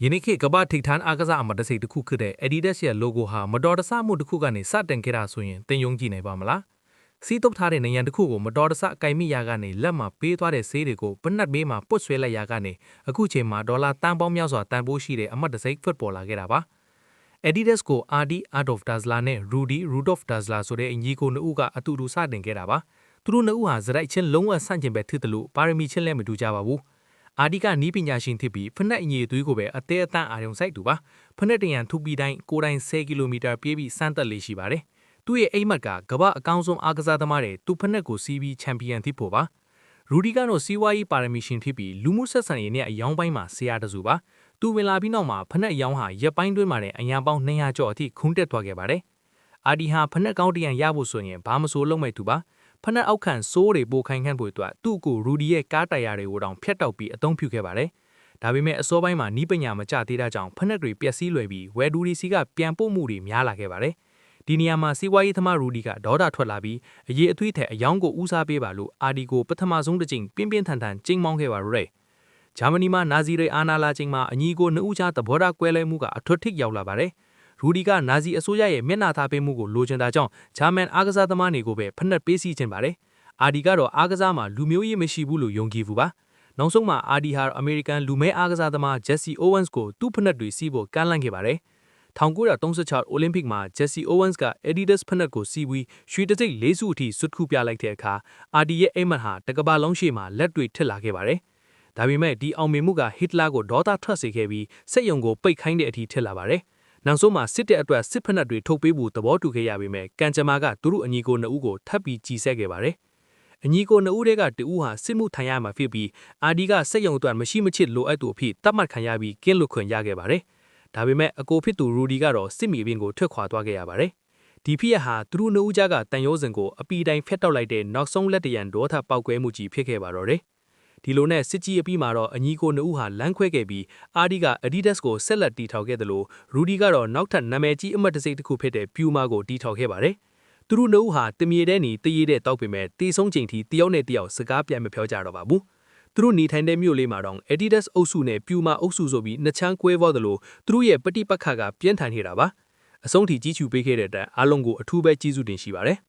ယနေ့ခေတ်ကမ္ဘာထိပ်ထန်းအားကစားအမတ်တစိတ်တစ်ခုဖြစ်တဲ့ Adidas ရဲ့ logo ဟာမတော်တဆမှုတစ်ခုကနေစတင်ခဲ့တာဆိုရင်သင်ယုံကြည်နိုင်ပါမလားစီးတုပ်ထားတဲ့နေရန်တစ်ခုကိုမတော်တဆအကင်မိရာကနေလက်မှာပေးသွားတဲ့ဆေးတွေကိုပနတ်မေးမှာပုတ်ဆွဲလိုက်ရာကနေအခုချိန်မှာဒေါ်လာတန်ပေါင်းများစွာတန်ဖိုးရှိတဲ့အမတ်တစိတ်ဖွတ်ပေါ်လာခဲ့တာပါ Adidas ကို Adi Art of Dazzler နဲ့ Rudy Rudolph Dazzler ဆိုတဲ့ညီကိုနှစ်ဦးကအတူတူစတင်ခဲ့တာပါသူတို့နှစ်ဦးဟာဇရိုက်ချင်းလုံးဝဆန့်ကျင်ဘက်ဖြစ်တယ်လို့ပါရမီချင်းလည်းမတူကြပါဘူးအာဒီကနီးပညာရှင်ဖြစ်ပြီးဖနက်အငြေသွေးကိုပဲအသေးအတန့်အာရုံစိုက်သူပါဖနက်တရံထူပီတိုင်းကိုတိုင်း10ကီလိုမီတာပြေးပြီးစမ်းသက်လေးရှိပါတယ်သူ့ရဲ့အိမ်မက်ကကမ္ဘာအကောင်းဆုံးအားကစားသမားတွေသူဖနက်ကိုစီးပြီးချန်ပီယံဖြစ်ဖို့ပါရူဒီကတော့စီးပွားရေးပါရမီရှင်ဖြစ်ပြီးလူမှုဆက်ဆံရေးနဲ့အယောင်းပိုင်းမှာဆရာတစုပါသူဝင်လာပြီးနောက်မှာဖနက်အယောင်းဟာရက်ပိုင်းတွင်းမှာလည်းအရာပေါင်း200ကျော်အထိခုန်တက်သွားခဲ့ပါတယ်အာဒီဟာဖနက်ကောင်းတရံရဖို့ဆိုရင်ဘာမဆိုလုပ်မဲ့သူပါဖနက်အောက်ခံစိုးတွေပိုခိုင်ခန့်ဖို့အတွက်သူ့ကိုရူဒီရဲ့ကားတိုင်ယာတွေကိုတောင်ဖျက်တောက်ပြီးအသုံးပြုခဲ့ပါတယ်။ဒါပေမဲ့အစောပိုင်းမှာနီးပညာမကျသေးတာကြောင့်ဖနက်တွေပျက်စီးလွယ်ပြီးဝယ်ဒူရီစီကပြန်ပို့မှုတွေများလာခဲ့ပါတယ်။ဒီနေရာမှာစီးပွားရေးသမားရူဒီကဒေါသထွက်လာပြီးအရေးအသွေးထက်အယောင်းကိုဦးစားပေးပါလို့အာဒီကိုပထမဆုံးတစ်ချိန်ပြင်းပြင်းထန်ထန်ကျင်းမောင်းခဲ့ပါရယ်။ဂျာမနီမှာနာဇီတွေအာဏာလာချိန်မှာအညီကိုနှစ်ဦးကြားသဘောထားကွဲလွဲမှုကအထွတ်ထိပ်ရောက်လာပါတယ်။ရူဒီကနာဇီအစိုးရရဲ့မျက်နှာသားပေးမှုကိုလိုချင်တာကြောင့်ဂျာမန်အားကစားသမားတွေကိုပဲဖနက်ပေးစီခြင်းပါတယ်။အာဒီကတော့အားကစားမှာလူမျိုးရေးမရှိဘူးလို့ယုံကြည်ဘူးပါနောက်ဆုံးမှာအာဒီဟာအမေရိကန်လူမဲအားကစားသမားဂျက်စီအိုဝန်းစ်ကိုသူ့ဖနက်တွေစီးဖို့ကမ်းလှမ်းခဲ့ပါတယ်1936အိုလံပစ်မှာဂျက်စီအိုဝန်းစ်က Adidas ဖနက်ကိုစီးပြီးရွှေတံဆိပ်၄စုအထိစွတ်ခုပြလိုက်တဲ့အခါအာဒီရဲ့အိမ်မက်ဟာတကဘာလုံးရှိမှာလက်တွေထစ်လာခဲ့ပါတယ်ဒါပေမဲ့ဒီအောင်မြင်မှုကဟစ်တလာကိုဒေါသထွက်စေခဲ့ပြီးစစ်ရုံကိုပိတ်ခိုင်းတဲ့အထိထစ်လာပါတယ်နောက်ဆုံးမှာစစ်တဲ့အတွက်စစ်ဖက်နှက်တွေထုတ်ပေးဖို့သဘောတူခဲ့ရပေမဲ့ကန်ဂျမာကသူတို့အညီကိုနှစ်ဦးကိုထပ်ပြီးကြီးဆက်ခဲ့ပါတယ်။အညီကိုနှစ်ဦးတည်းကတဦးဟာစစ်မှုထမ်းရမှာဖြစ်ပြီးအာဒီကစစ်ရုံအတွက်မရှိမချစ်လိုအပ်သူအဖြစ်တတ်မှတ်ခံရပြီးကင်းလွတ်ခွင့်ရခဲ့ပါတယ်။ဒါပေမဲ့အကိုဖြစ်သူရူဒီကတော့စစ်မီပင်ကိုထွက်ခွာသွားခဲ့ရပါတယ်။ဒီဖြစ်ရဟာသူတို့နှစ်ဦးကြားကတန်ရိုးစင်ကိုအပီတိုင်းဖျက်တောက်လိုက်တဲ့နောက်ဆုံးလက်တရံဒေါသပောက်ကွဲမှုကြီးဖြစ်ခဲ့ပါတော့တယ်။ဒီလိုနဲ့စစ်ကြီးအပြီးမှာတော့အညီကိုနှစ်ဦးဟာလမ်းခွဲခဲ့ပြီးအာဒီက Adidas ကိုဆက်လက်တီထောင်ခဲ့တယ်လို့ရူဒီကတော့နောက်ထပ်နာမည်ကြီးအမတ်တစိတ်တစ်ခုဖြစ်တဲ့ Puma ကိုတီထောင်ခဲ့ပါတယ်။သူတို့နှစ်ဦးဟာတမြေတဲ့နေတရေတဲ့တောက်ပေမဲ့တေဆုံးချိန်ထိတယောက်နဲ့တယောက်စကားပြန်မပြောကြတော့ပါဘူး။သူတို့နေထိုင်တဲ့မြို့လေးမှာတော့ Adidas အုပ်စုနဲ့ Puma အုပ်စုဆိုပြီးနှစ်ချမ်းကွဲသွားတယ်လို့သူတို့ရဲ့ပဋိပက္ခကပြင်းထန်နေတာပါ။အဆုံးထိကြီးချူပေးခဲ့တဲ့အတွက်အားလုံးကိုအထူးပဲကျေးဇူးတင်ရှိပါတယ်။